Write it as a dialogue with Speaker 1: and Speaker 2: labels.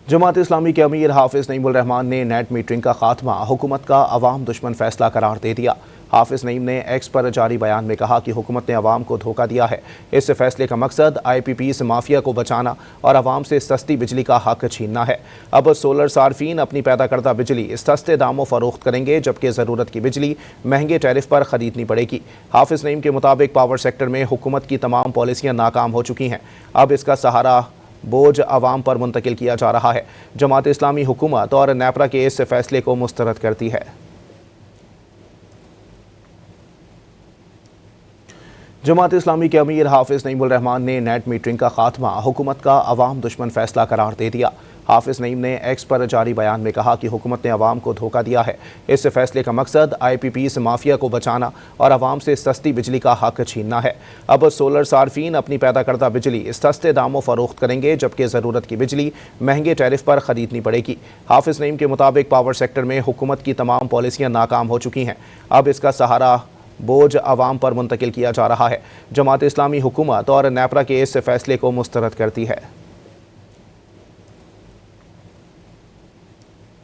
Speaker 1: जमात इस्लामी के अमीर हाफिज नईमुल रहमान ने नेट मीटरिंग का खात्मा हुकूमत का अवाम दुश्मन फैसला करार दे दिया। हाफिज नईम ने एक्स पर जारी बयान में कहा कि हुकूमत ने अवाम को धोखा दिया है। इस फैसले का मकसद IPPs माफिया को बचाना और अवाम से सस्ती बिजली का हक छीनना है। अब सोलर सार्फिन अपनी पैदा करदा बिजली सस्ते दामों फरोख्त करेंगे, जबकि ज़रूरत की बिजली महंगे टैरिफ पर खरीदनी पड़ेगी। हाफिज नईम के मुताबिक पावर सेक्टर में हुकूमत की तमाम पॉलिसियाँ नाकाम हो चुकी हैं। अब इसका सहारा बोझ अवाम पर मुंतकिल किया जा रहा है। जमात इस्लामी हुकूमत और नेपरा के इस फैसले को मुस्तरद करती है। जमात इस्लामी के अमीर हाफिज नईमुल रहमान ने नेट मीटरिंग का खात्मा हुकूमत का अवाम दुश्मन फैसला करार दे दिया। हाफिज नईम ने एक्स पर जारी बयान में कहा कि हुकूमत ने अवाम को धोखा दिया है। इस फैसले का मकसद IPPs माफिया को बचाना और अवाम से सस्ती बिजली का हक छीनना है। अब सोलर सार्फिन अपनी पैदा करदा बिजली सस्ते दामों फरोख्त करेंगे, जबकि ज़रूरत की बिजली महंगे टैरिफ पर खरीदनी पड़ेगी। हाफिज नईम के मुताबिक पावर सेक्टर में हुकूमत की तमाम पॉलिसियाँ नाकाम हो चुकी हैं। अब इसका सहारा बोझ अवाम पर मुंतकिल किया जा रहा है। जमात इस्लामी हुकूमत और नेपरा के इस फैसले को मुस्तरद करती है।